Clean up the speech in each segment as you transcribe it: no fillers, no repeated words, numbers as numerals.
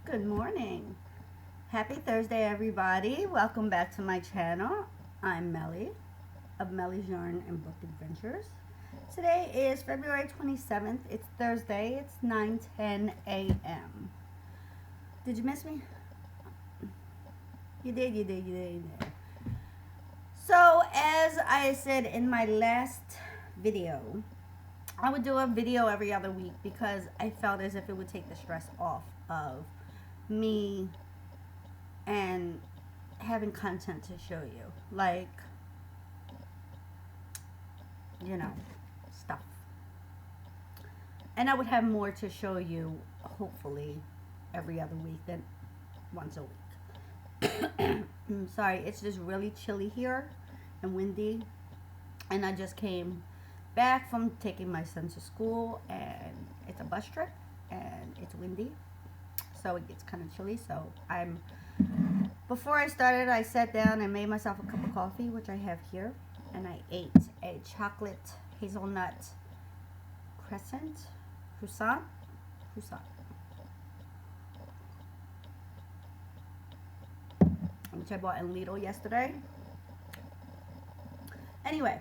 Good morning. Happy Thursday, everybody. Welcome back to my channel. I'm Melly of Melly's Yarn and Book Adventures. Today is February 27th. It's Thursday. It's 9:10 a.m. Did you miss me? You did, you did, you did, you did. So, as I said in my last video, I would do a video every other week because I felt as if it would take the stress off of me and having content to show you, like, stuff. And I would have more to show you, hopefully, every other week than once a week. I'm sorry, it's just really chilly here and windy. And I just came back from taking my son to school, and it's a bus trip, and it's windy. So it gets kind of chilly. So before I started, I sat down and made myself a cup of coffee, which I have here, and I ate a chocolate hazelnut croissant, which I bought in Lidl yesterday. Anyway,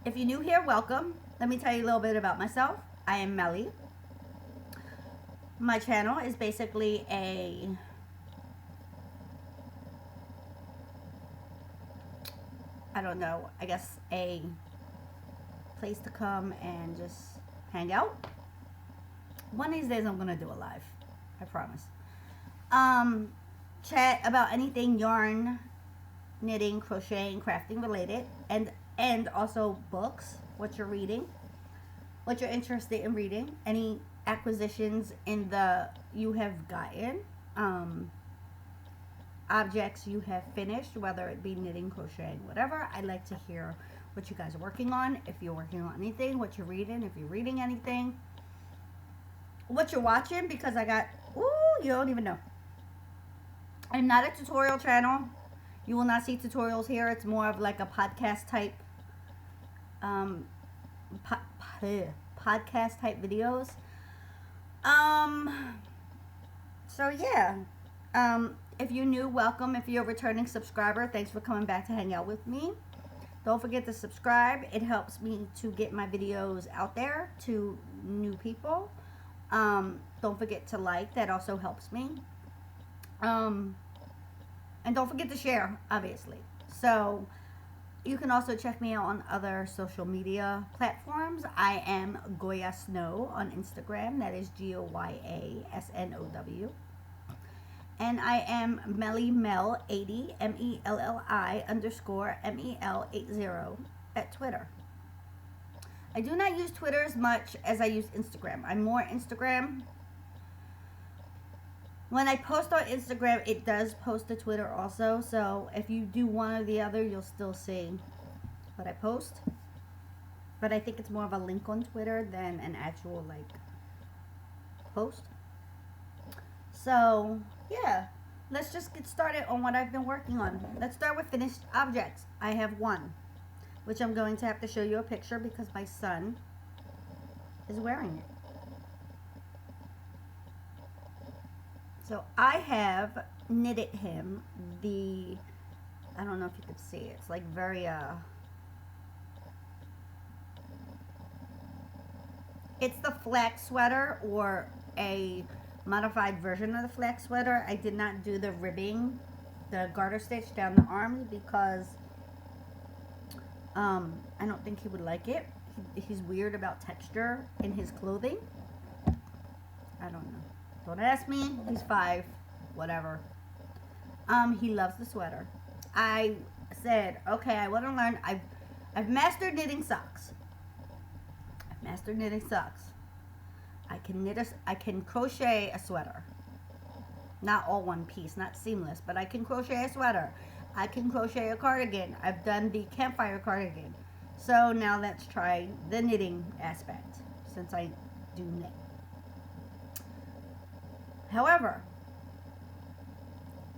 if you're new here, welcome. Let me tell you a little bit about myself. I am Melly. My channel is basically a a place to come and just hang out. One of these days I'm going to do a live. I promise. Chat about anything yarn, knitting, crocheting, crafting related, and also books, what you're reading, what you're interested in reading, any acquisitions you have gotten, objects you have finished, whether it be knitting, crocheting, whatever. I'd like to hear what you guys are working on, if you're working on anything, what you're reading, if you're reading anything, what you're watching, because you don't even know. I'm not a tutorial channel. You will not see tutorials here. It's more of like a podcast type podcast type videos. So yeah. If you're new, welcome. If you're a returning subscriber, thanks for coming back to hang out with me. Don't forget to subscribe. It helps me to get my videos out there to new people. Don't forget to like. That also helps me. And don't forget to share, obviously. So you can also check me out on other social media platforms. I am Goya Snow on Instagram. That is GoyaSnow. And I am MellyMel80, MELLI_MEL80 at Twitter. I do not use Twitter as much as I use Instagram. I'm more Instagram. When I post on Instagram, it does post to Twitter also. So if you do one or the other, you'll still see what I post. But I think it's more of a link on Twitter than an actual, post. So, yeah. Let's just get started on what I've been working on. Let's start with finished objects. I have one, which I'm going to have to show you a picture because my son is wearing it. So I have knitted him I don't know if you could see it. It's like very, it's the flax sweater, or a modified version of the flax sweater. I did not do the ribbing, the garter stitch down the arms because I don't think he would like it. He's weird about texture in his clothing. I don't know. Don't ask me. He's 5. Whatever. He loves the sweater. I said, okay, I want to learn. I've mastered knitting socks. I can crochet a sweater. Not all one piece, not seamless, but I can crochet a sweater. I can crochet a cardigan. I've done the campfire cardigan. So now let's try the knitting aspect, since I do knit. However,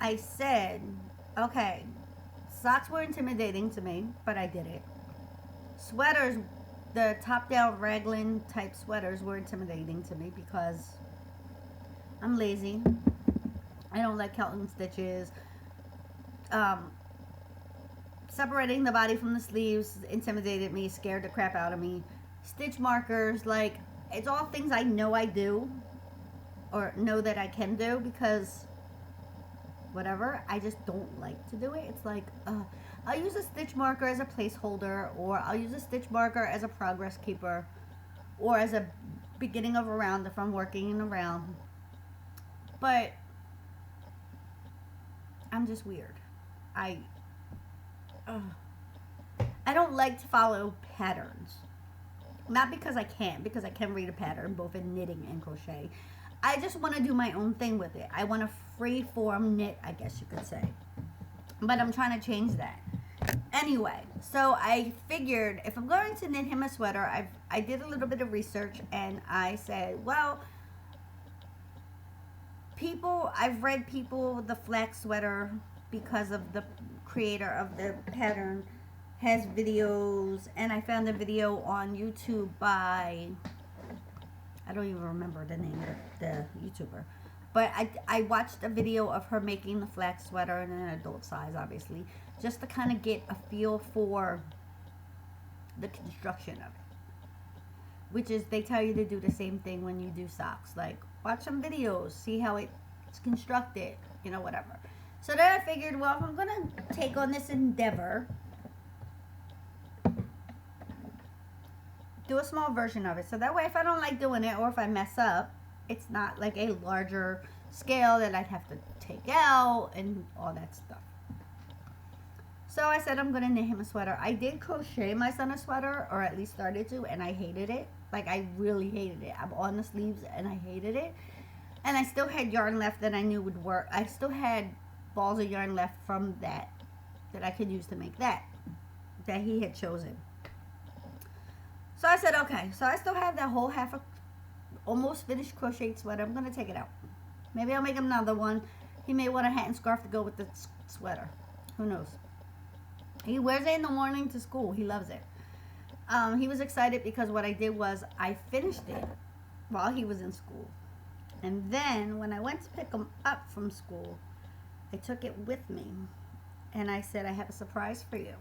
I said, okay, socks were intimidating to me, but I did it. Sweaters, the top-down raglan type sweaters were intimidating to me because I'm lazy. I don't like counting stitches. Um, Separating the body from the sleeves intimidated me, scared the crap out of me. Stitch markers, like, it's all things I know I do or know that I can do because whatever, I just don't like to do it. It's like, I'll use a stitch marker as a placeholder, or I'll use a stitch marker as a progress keeper, or as a beginning of a round if I'm working in a round. But I'm just weird. I I don't like to follow patterns. Not because I can't, because I can read a pattern both in knitting and crochet. I just want to do my own thing with it. I want to free form knit, I guess you could say. But I'm trying to change that. Anyway, so I figured if I'm going to knit him a sweater, I did a little bit of research and I said, well, I've read the flax sweater, because of the creator of the pattern, has videos, and I found a video on YouTube by, I don't even remember the name of the YouTuber, but I watched a video of her making the flax sweater in an adult size, obviously, just to kind of get a feel for the construction of it. Which is, they tell you to do the same thing when you do socks. Like, watch some videos, see how it's constructed, whatever. So then I figured, well, if I'm going to take on this endeavor, do a small version of it. So that way, if I don't like doing it, or if I mess up, it's not like a larger scale that I'd have to take out and all that stuff. So I said I'm going to knit him a sweater. I did crochet my son a sweater, or at least started to, and I hated it. Like, I really hated it. I'm on the sleeves, and I hated it. And I still had yarn left that I knew would work. I still had balls of yarn left from that I could use to make that he had chosen. So I said, okay. So I still have that whole almost finished crocheted sweater. I'm going to take it out. Maybe I'll make him another one. He may want a hat and scarf to go with the sweater. Who knows? He wears it in the morning to school. He loves it. He was excited because what I did was I finished it while he was in school. And then when I went to pick him up from school, I took it with me. And I said, I have a surprise for you.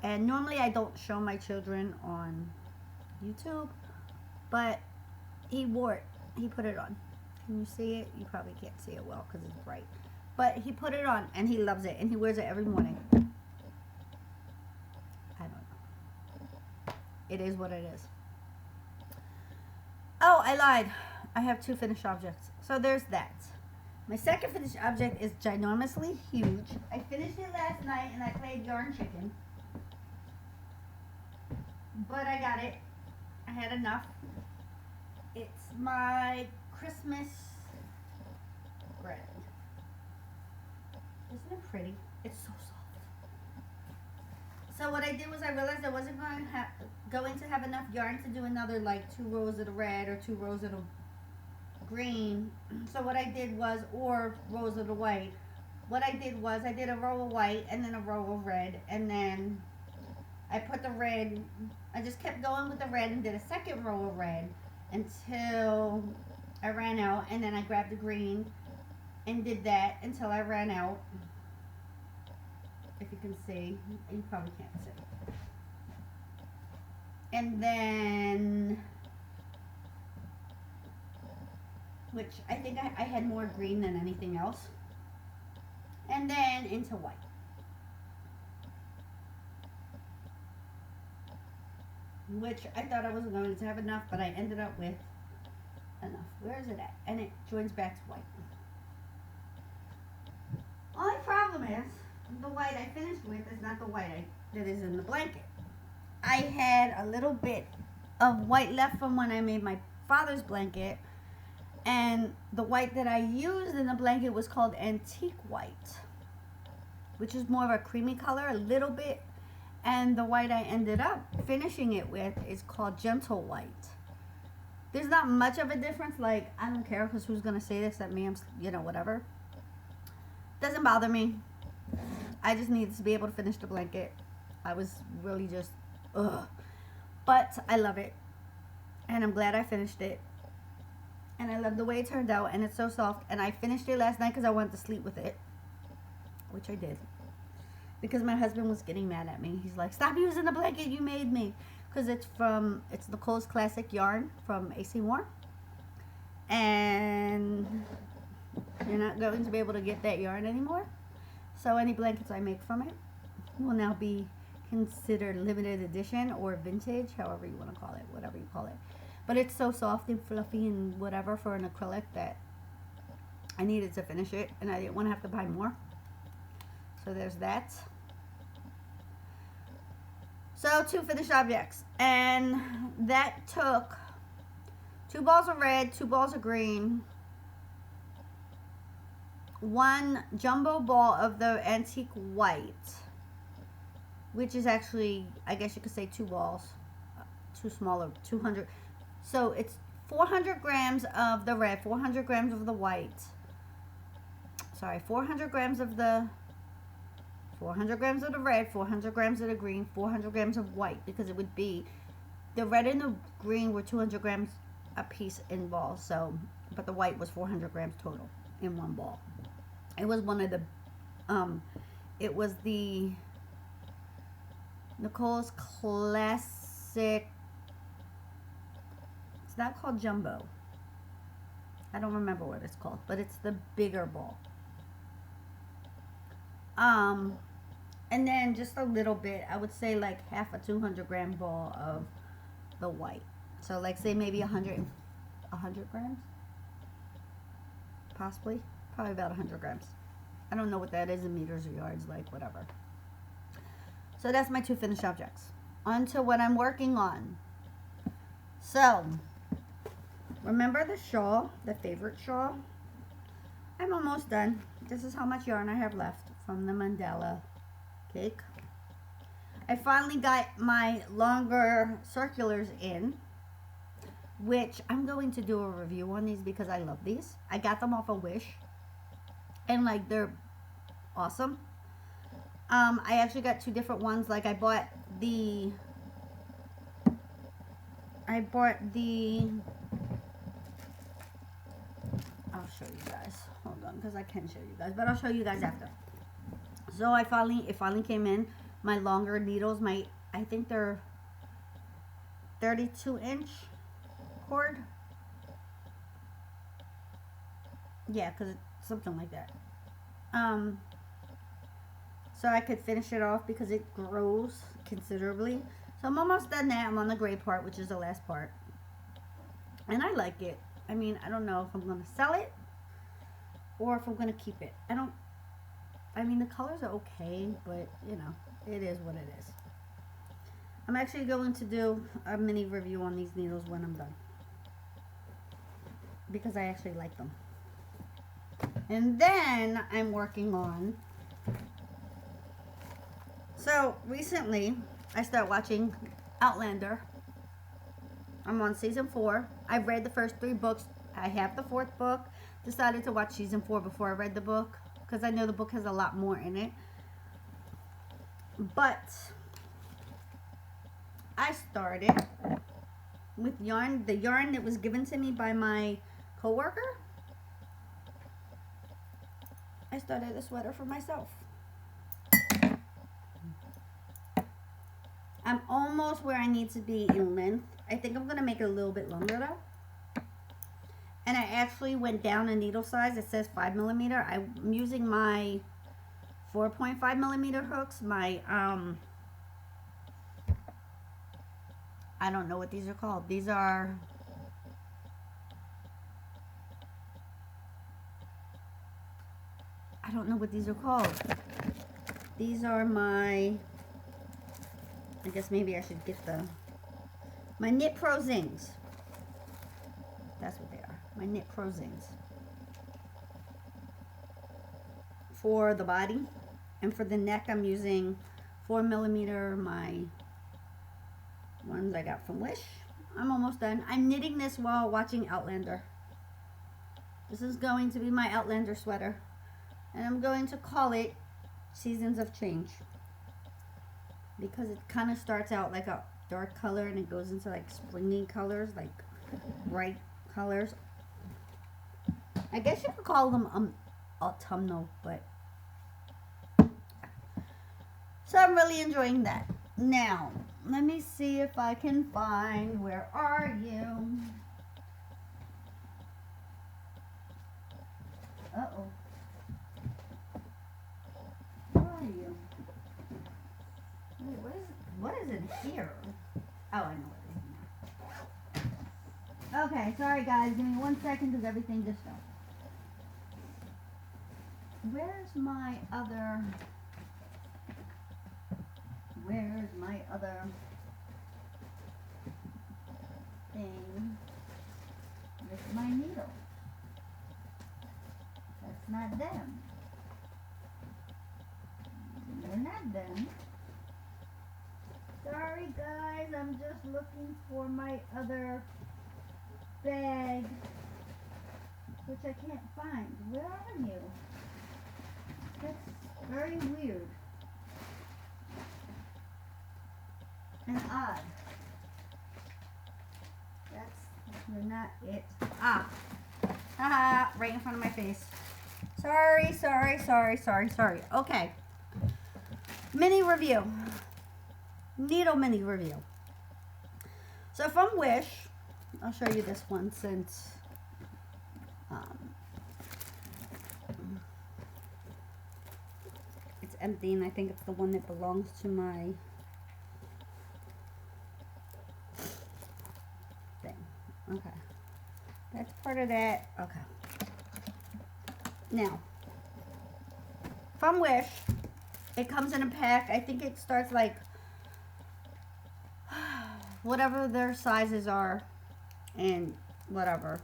And normally I don't show my children on YouTube, but he wore it. He put it on. Can you see it? You probably can't see it well because it's bright. But he put it on and he loves it and he wears it every morning. I don't know. It is what it is. Oh, I lied. I have 2 finished objects. So there's that. My second finished object is ginormously huge. I finished it last night and I played Yarn Chicken. But I got it. I had enough. It's my Christmas bread. Isn't it pretty? It's so soft. So what I did was I realized I wasn't going to have enough yarn to do another like 2 rows of the red or 2 rows of the green. So what I did was, or rows of the white. What I did was I did a row of white and then a row of red, and then I put the red, I just kept going with the red and did a second row of red until I ran out, and then I grabbed the green and did that until I ran out. If you can see, you probably can't see. And then, which I think I had more green than anything else. And then into white. Which I thought I wasn't going to have enough, but I ended up with enough. Where is it at? And it joins back to white. Only problem is, the white I finished with is not the white that is in the blanket. I had a little bit of white left from when I made my father's blanket, and the white that I used in the blanket was called Antique White, which is more of a creamy color, a little bit. And the white I ended up finishing it with is called Gentle White. There's not much of a difference. Like, I don't care, because who's going to say this at me? I'm, whatever. Doesn't bother me. I just needed to be able to finish the blanket. I was really just, ugh. But I love it. And I'm glad I finished it. And I love the way it turned out, and it's so soft. And I finished it last night because I wanted to sleep with it, which I did. Because my husband was getting mad at me. He's like, stop using the blanket you made me. Because it's Nicole's Classic Yarn from AC Moore. And you're not going to be able to get that yarn anymore. So any blankets I make from it will now be considered limited edition or vintage, however you want to call it, whatever you call it. But it's so soft and fluffy and whatever for an acrylic that I needed to finish it, and I didn't want to have to buy more. So there's that. So 2 finished objects, and that took 2 balls of red, 2 balls of green, 1 jumbo ball of the antique white, which is actually, I guess you could say 2 balls, 2 smaller, 200. So it's 400 grams of the red, 400 grams of the white. Sorry, 400 grams of the 400 grams of the red, 400 grams of the green, 400 grams of white, because it would be the red and the green were 200 grams a piece in balls. So, but the white was 400 grams total in one ball. It was one of the, it was the Nicole's Classic. It's not called jumbo. I don't remember what it's called, but it's the bigger ball. And then just a little bit, I would say like half a 200 gram ball of the white. So like say maybe 100 grams, possibly, probably about 100 grams. I don't know what that is in meters or yards, like whatever. So that's my 2 finished objects. On to what I'm working on. So, remember the shawl, the favorite shawl? I'm almost done. This is how much yarn I have left from the mandala cake. I finally got my longer circulars in, which I'm going to do a review on these because I love these. I got them off of Wish, and like they're awesome. I actually got 2 different ones. Like I bought the I'll show you guys. Hold on, because I can show you guys, but I'll show you guys after. So it finally came in. My longer needles, I think they're 32-inch cord. Yeah, because it's something like that. So I could finish it off because it grows considerably. So I'm almost done now. I'm on the gray part, which is the last part. And I like it. I mean, I don't know if I'm going to sell it or if I'm going to keep it. I mean, the colors are okay, but, you know, it is what it is. I'm actually going to do a mini review on these needles when I'm done, because I actually like them. And then I'm working on, so recently I started watching Outlander. I'm on season 4. I've read the first 3 books. I have the 4th book. Decided to watch season 4 before I read the book, because I know the book has a lot more in it. But I started with yarn, the yarn that was given to me by my coworker. I started a sweater for myself. I'm almost where I need to be in length. I think I'm going to make it a little bit longer though. And I actually went down a needle size. It says 5mm. I'm using my 4.5mm hooks. My, I don't know what these are called. These are, I don't know what these are called. These are my, I guess maybe I should get my Knit Pro Zings. That's what they are. My Knit Pro Zings. For the body. And for the neck, I'm using 4mm, my ones I got from Wish. I'm almost done. I'm knitting this while watching Outlander. This is going to be my Outlander sweater. And I'm going to call it Seasons of Change, because it kind of starts out like a dark color and it goes into like springy colors, like bright colors. I guess you could call them autumnal, but so I'm really enjoying that. Now, let me see if I can find, where are you? Uh-oh. Where are you? Wait, what is in here? Oh, I know what it is now. Okay, sorry guys, give me 1 second because everything just fell. Where's my other thing with my needle? That's not them. They're not them. Sorry guys, I'm just looking for my other bag, which I can't find. Where are you? That's very weird and odd. That's not it. Ah. Haha, right in front of my face. Sorry. Okay. Mini review. Needle mini review. So from Wish, I'll show you this one since it's empty, and I think it's the one that belongs to my thing. Okay. That's part of that. Okay. Now, from Wish, it comes in a pack. I think it starts like whatever their sizes are and whatever.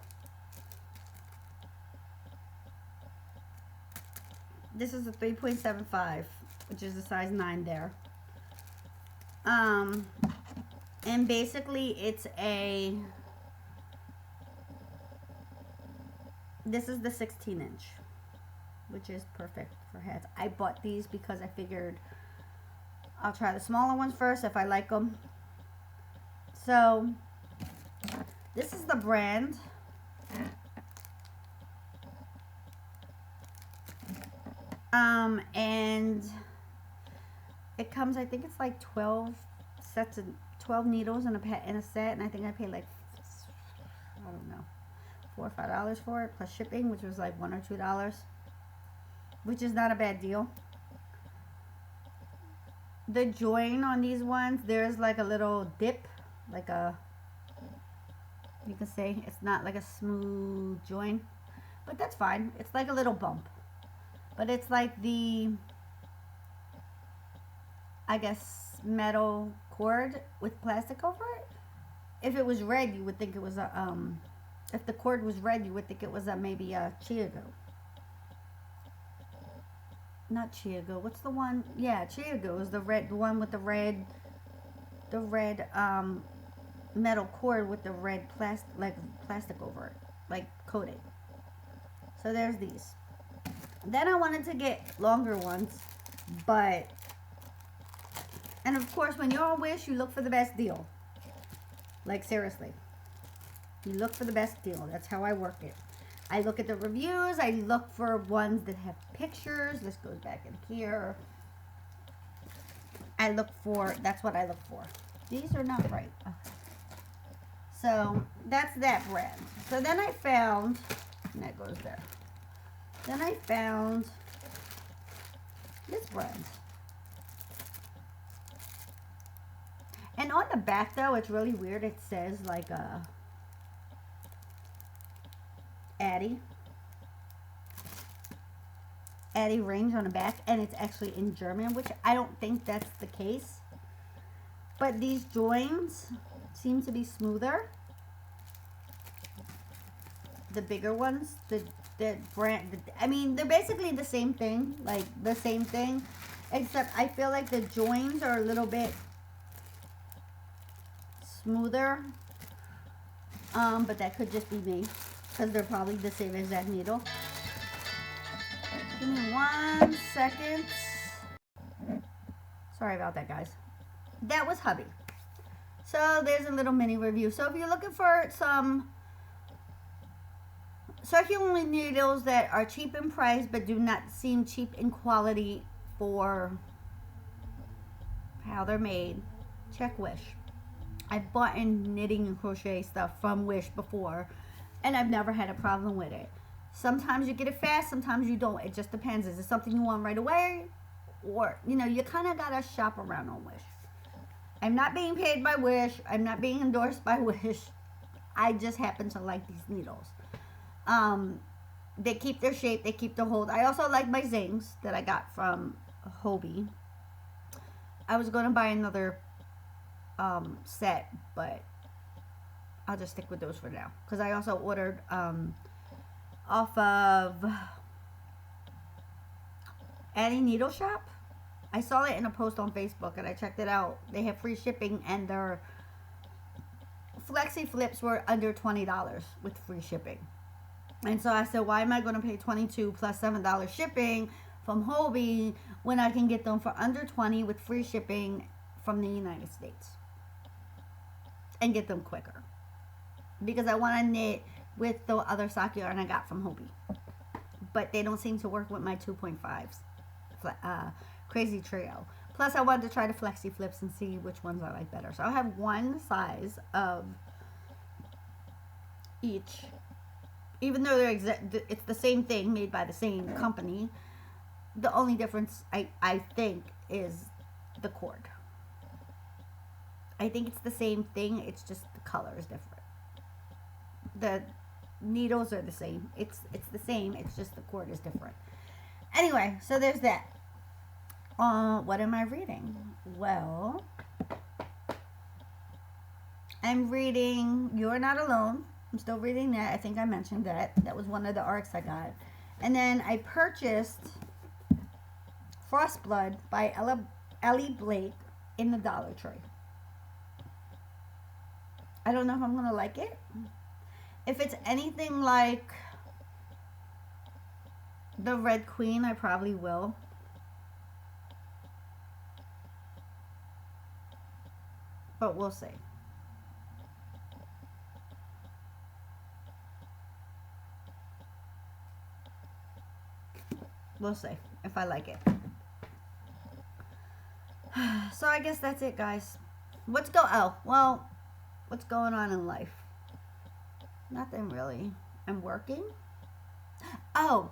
This is a 3.75, which is a size 9 there. And basically it's this is the 16-inch, which is perfect for hats. I bought these because I figured I'll try the smaller ones first if I like them. So this is the brand. And it comes, I think it's like 12 sets of 12 needles in a set, and I think I paid like, I don't know, $4 or $5 for it plus shipping, which was like $1 or $2, which is not a bad deal. The join on these ones, there's like a little dip, like a, you can say it's not like a smooth join, but that's fine. It's like a little bump, but it's like the, I guess, metal cord with plastic over it. If it was red, you would think it was a if the cord was red, you would think it was a maybe a Chiago. Not Chiago. What's the one? Yeah, Chiago is the red, the one with the red metal cord with the red plastic over it, like coating. So there's these. Then I wanted to get longer ones, but, and of course when you're on Wish, you look for the best deal. Like seriously, you look for the best deal. That's how I work it. I look at the reviews. I look for ones that have pictures. This goes back in here. I look for, that's what I look for. These are not right. Okay. So that's that brand. So then I found, and that goes there. Then I found this brand. And on the back though, it's really weird. It says like a Addy range on the back, and it's actually in German, which I don't think that's the case. But these joins seem to be smoother. The bigger ones, the brand, I mean, they're basically the same thing, like the same thing, except I feel like the joins are a little bit smoother. But that could just be me, because they're probably the same exact needle. Give me 1 second. Sorry about that, guys. That was hubby. So there's a little mini review. So if you're looking for some circular needles that are cheap in price but do not seem cheap in quality for how they're made. Check Wish. I've bought in knitting and crochet stuff from Wish before, and I've never had a problem with it. Sometimes you get it fast, sometimes you don't. It just depends. Is it something you want right away? Or, you kind of got to shop around on Wish. I'm not being paid by Wish. I'm not being endorsed by Wish. I just happen to like these needles. They keep their shape. They keep their hold. I also like my Zings that I got from Hobie. I was going to buy another set, but I'll just stick with those for now. Because I also ordered off of Annie Needle Shop. I saw it in a post on Facebook and I checked it out. They have free shipping and their Flexi Flips were under $20 with free shipping. And so I said, why am I going to pay $22 plus $7 shipping from Hobie when I can get them for under $20 with free shipping from the United States and get them quicker? Because I want to knit with the other sock yarn I got from Hobie. But they don't seem to work with my 2.5s. Crazy Trio. Plus, I wanted to try the Flexi Flips and see which ones I like better. So I have one size of each. Even though it's the same thing made by the same company, the only difference I think is the cord. I think it's the same thing. It's just the color is different. The needles are the same. It's the same. It's just the cord is different. Anyway, so there's that. What am I reading? Well, I'm reading You're Not Alone. I'm still reading that. I think I mentioned that. That was one of the arcs I got. And then I purchased Frostblood by Ellie Blake in the Dollar Tree. I don't know if I'm going to like it. If it's anything like the Red Queen, I probably will. But we'll see. We'll see if I like it. So I guess that's it, guys. What's going on in life? Nothing really. I'm working. Oh,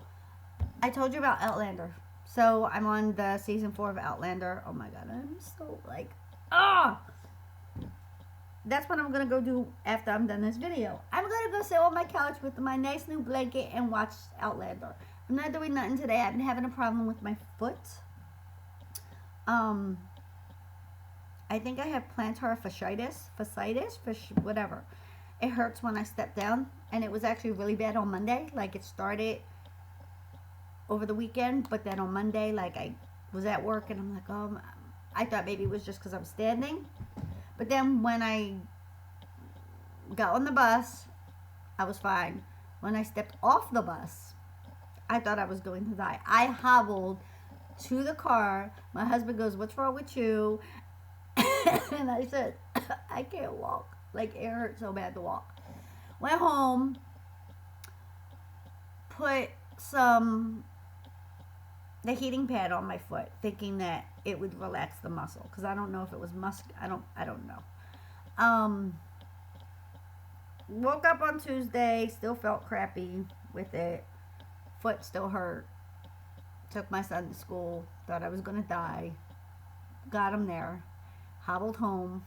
I told you about Outlander. So I'm on the season 4 of Outlander. Oh my god, I'm so like, that's what I'm gonna go do after I'm done this video. I'm gonna go sit on my couch with my nice new blanket and watch Outlander. I'm not doing nothing today. I've been having a problem with my foot. I think I have plantar fasciitis, whatever. It hurts when I step down, and it was actually really bad on Monday. Like, it started over the weekend, but then on Monday, like, I was at work, and I'm like, I thought maybe it was just because I'm standing. But then when I got on the bus, I was fine. When I stepped off the bus, I thought I was going to die. I hobbled to the car. My husband goes, "What's wrong with you?" And I said, "I can't walk. Like, it hurt so bad to walk." Went home, put the heating pad on my foot, thinking that it would relax the muscle, because I don't know if it was I don't know. Woke up on Tuesday, still felt crappy with it. Foot still hurt. Took my son to school, thought I was gonna die. Got him there. Hobbled home.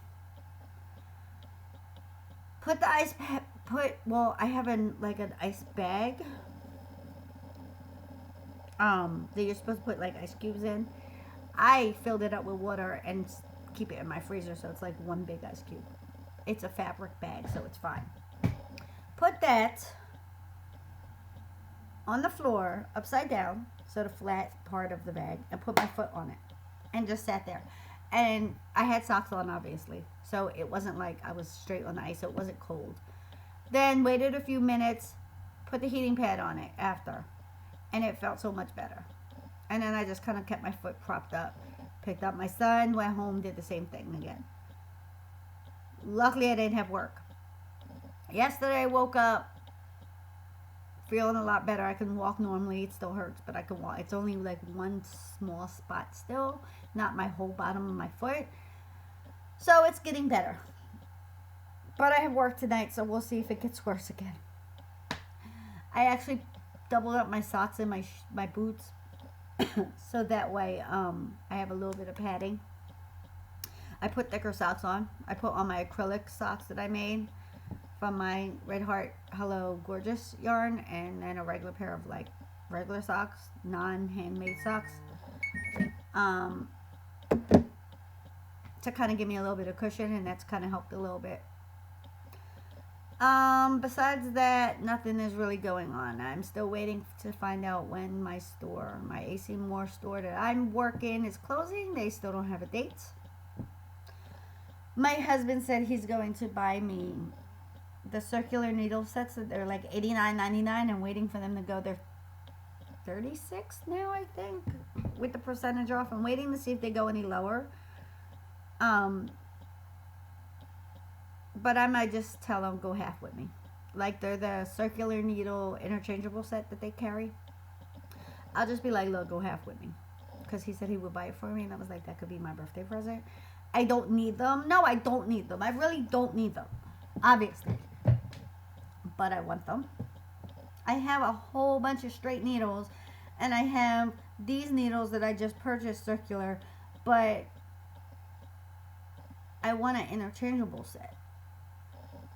Put the ice pack. I have an ice bag. That you're supposed to put like ice cubes in. I filled it up with water and keep it in my freezer, so it's like one big ice cube. It's a fabric bag, so it's fine. Put that on the floor, upside down, so the flat part of the bag, and put my foot on it, and just sat there. And I had socks on, obviously, so it wasn't like I was straight on the ice, so it wasn't cold. Then waited a few minutes, put the heating pad on it after, and it felt so much better. And then I just kind of kept my foot propped up. Picked up my son, went home, did the same thing again. Luckily, I didn't have work. Yesterday, I woke up feeling a lot better. I can walk normally. It still hurts, but I can walk. It's only like one small spot still, not my whole bottom of my foot. So it's getting better. But I have work tonight, so we'll see if it gets worse again. I actually doubled up my socks and my boots, so that way I have a little bit of padding. I put thicker socks on. I put on my acrylic socks that I made from my Red Heart Hello Gorgeous yarn, and then a regular pair of like regular socks, non-handmade socks, to kind of give me a little bit of cushion, and that's kind of helped a little bit. Besides that, nothing is really going on. I'm still waiting to find out when my store, my AC Moore store that I'm working, is closing. They still don't have a date. My husband said he's going to buy me the circular needle sets. That they're like $89.99. I'm waiting for them to go. They're $36 now, I think, with the percentage off. I'm waiting to see if they go any lower. But I might just tell them go half with me. Like, they're the circular needle interchangeable set that they carry. I'll just be like, look, go half with me. Because he said he would buy it for me, and I was like, that could be my birthday present. I don't need them. No, I don't need them. I really don't need them, obviously. But I want them. I have a whole bunch of straight needles, and I have these needles that I just purchased circular, but I want an interchangeable set.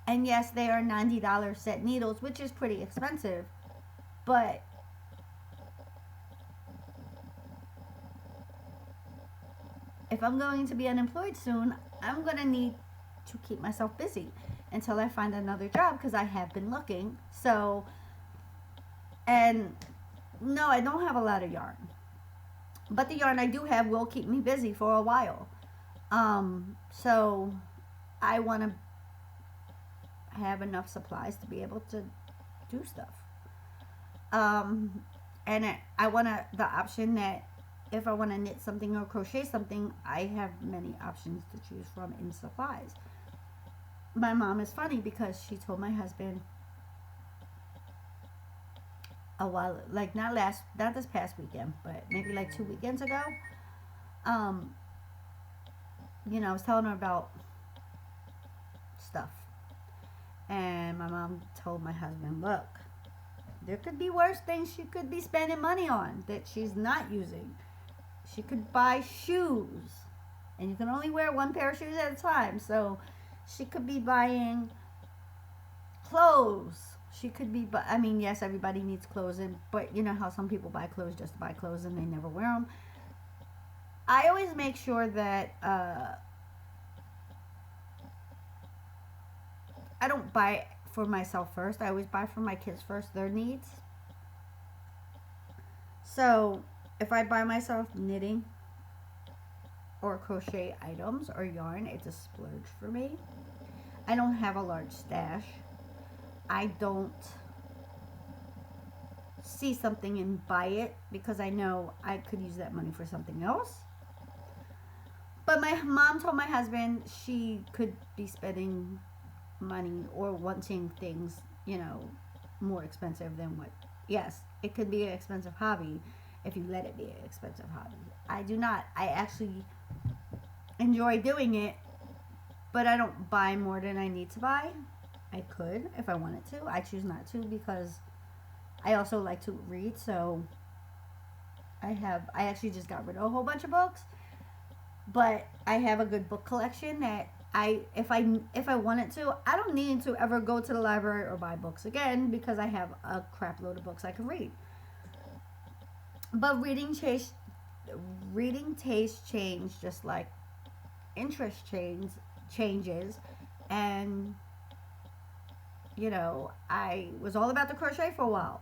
And yes, they are $90 set needles, which is pretty expensive, but if I'm going to be unemployed soon, I'm going to need to keep myself busy until I find another job, because I have been looking. So, and no, I don't have a lot of yarn, but the yarn I do have will keep me busy for a while. So I want to have enough supplies to be able to do stuff. And I want the option that if I want to knit something or crochet something, I have many options to choose from in supplies. My mom is funny because she told my husband a while, like not this past weekend, but maybe like 2 weekends ago. You know, I was telling her about stuff. And my mom told my husband, look, there could be worse things she could be spending money on that she's not using. She could buy shoes, and you can only wear one pair of shoes at a time. So she could be buying clothes. She could be, I mean, yes, everybody needs clothes, but you know how some people buy clothes just to buy clothes and they never wear them. I always make sure that I don't buy for myself first. I always buy for my kids first, their needs. So if I buy myself knitting or crochet items or yarn, it's a splurge for me. I don't have a large stash. I don't see something and buy it because I know I could use that money for something else. But my mom told my husband she could be spending money or wanting things, you know, more expensive than what. Yes, it could be an expensive hobby if you let it be an expensive hobby. I do not. I actually enjoy doing it, but I don't buy more than I need to buy. I could if I wanted to. I choose not to because I also like to read, so I actually just got rid of a whole bunch of books, but I have a good book collection that if I wanted to, I don't need to ever go to the library or buy books again because I have a crap load of books I can read. But reading taste change just like interest changes, and you know, I was all about the crochet for a while.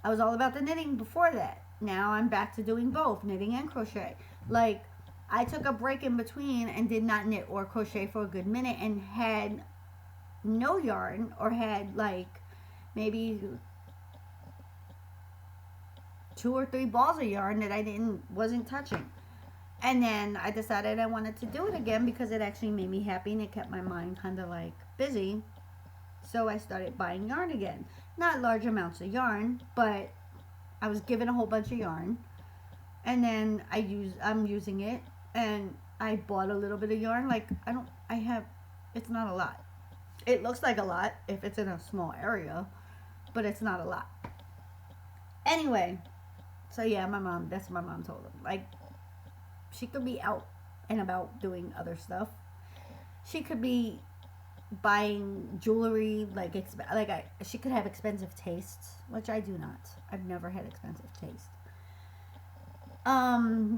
I was all about the knitting before that. Now I'm back to doing both, knitting and crochet. Like, I took a break in between and did not knit or crochet for a good minute and had no yarn, or had like maybe 2 or 3 balls of yarn that I wasn't touching. And then I decided I wanted to do it again because it actually made me happy and it kept my mind kind of like busy. So I started buying yarn again. Not large amounts of yarn, but I was given a whole bunch of yarn, and then I'm using it, and I bought a little bit of yarn. Like it's not a lot. It looks like a lot if it's in a small area, but it's not a lot. Anyway, so yeah, that's what my mom told him. Like, she could be out and about doing other stuff. She could be buying jewelry, she could have expensive tastes, which I do not. I've never had expensive taste.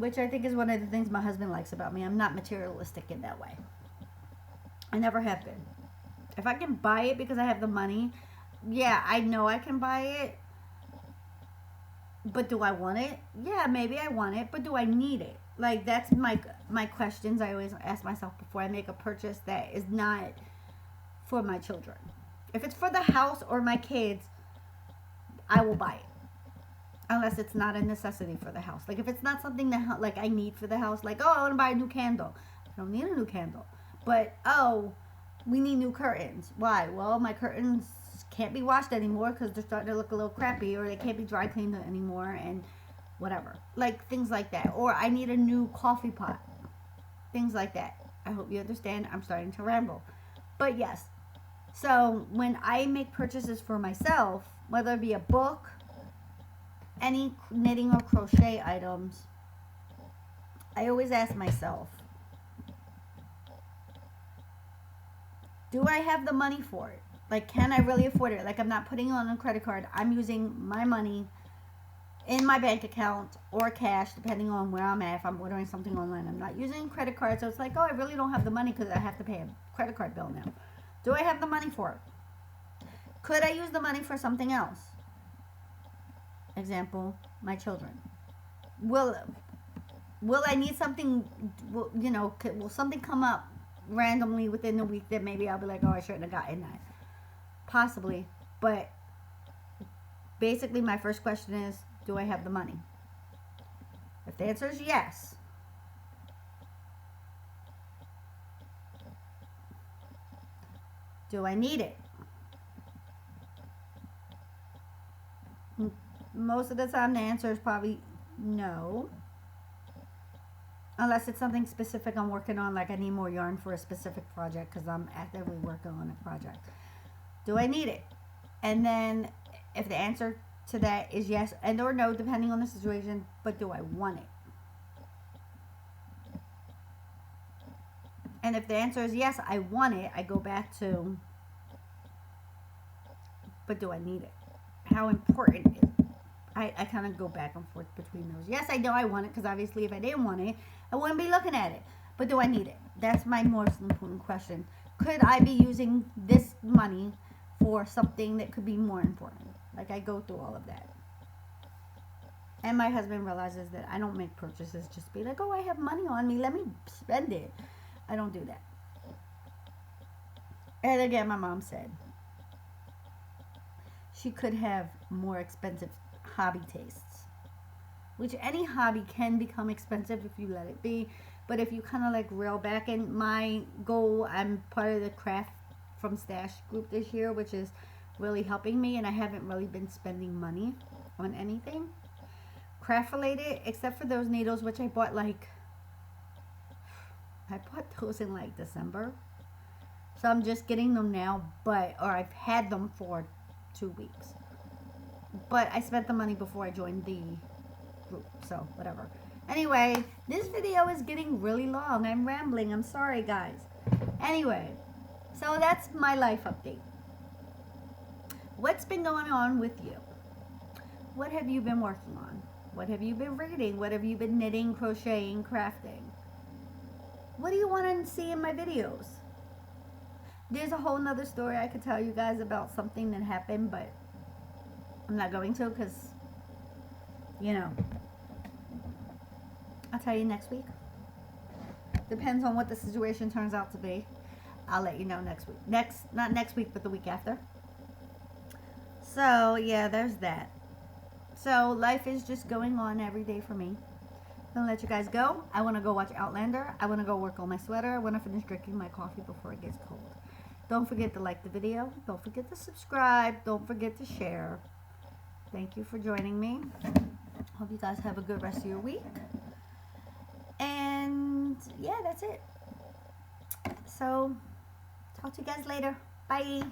Which I think is one of the things my husband likes about me. I'm not materialistic in that way. I never have been. If I can buy it because I have the money, yeah, I know I can buy it. But do I want it? Yeah, maybe I want it, but do I need it? Like, that's my questions I always ask myself before I make a purchase that is not for my children. If it's for the house or my kids, I will buy it. Unless it's not a necessity for the house. Like, if it's not something that, like, I need for the house, like, oh, I want to buy a new candle. I don't need a new candle. But, oh, we need new curtains. Why? Well, my curtains can't be washed anymore because they're starting to look a little crappy, or they can't be dry cleaned anymore, and whatever. Like, things like that. Or I need a new coffee pot. Things like that. I hope you understand. I'm starting to ramble. But, yes. So, when I make purchases for myself, whether it be a book, any knitting or crochet items, I always ask myself, do I have the money for it? Like, can I really afford it? Like, I'm not putting it on a credit card. I'm using my money in my bank account or cash, depending on where I'm at. If I'm ordering something online, I'm not using credit card. So it's like, oh, I really don't have the money because I have to pay a credit card bill now. Do I have the money for it? Could I use the money for something else? Example, my children. Will I need something, will something come up randomly within the week that maybe I'll be like, oh, I shouldn't have gotten that? Possibly. But basically my first question is, do I have the money? If the answer is yes, do I need it? Most of the time the answer is probably no. Unless it's something specific I'm working on, like I need more yarn for a specific project because I'm actively working on a project. Do I need it? And then if the answer to that is yes and or no, depending on the situation, but do I want it? And if the answer is yes, I want it, I go back to, but do I need it? How important is it? I kind of go back and forth between those. Yes, I know I want it because obviously if I didn't want it, I wouldn't be looking at it. But do I need it? That's my most important question. Could I be using this money for something that could be more important? Like, I go through all of that. And my husband realizes that I don't make purchases just be like, oh, I have money on me, let me spend it. I don't do that. And again, my mom said she could have more expensive hobby tastes, which any hobby can become expensive if you let it be. But if you kind of like reel back, and my goal, I'm part of the Craft from Stash group this year, which is really helping me, and I haven't really been spending money on anything craft related except for those needles, which I bought those in like December, so I'm just getting them now, or I've had them for 2 weeks. But I spent the money before I joined the group, so whatever. Anyway, this video is getting really long. I'm rambling. I'm sorry, guys. Anyway, so that's my life update. What's been going on with you? What have you been working on? What have you been reading? What have you been knitting, crocheting, crafting? What do you want to see in my videos? There's a whole nother story I could tell you guys about something that happened, but I'm not going to because, I'll tell you next week. Depends on what the situation turns out to be. I'll let you know next week. Not next week, but the week after. So, yeah, there's that. So, life is just going on every day for me. I'm going to let you guys go. I want to go watch Outlander. I want to go work on my sweater. I want to finish drinking my coffee before it gets cold. Don't forget to like the video. Don't forget to subscribe. Don't forget to share. Thank you for joining me. Hope you guys have a good rest of your week. And yeah, that's it. So, talk to you guys later. Bye.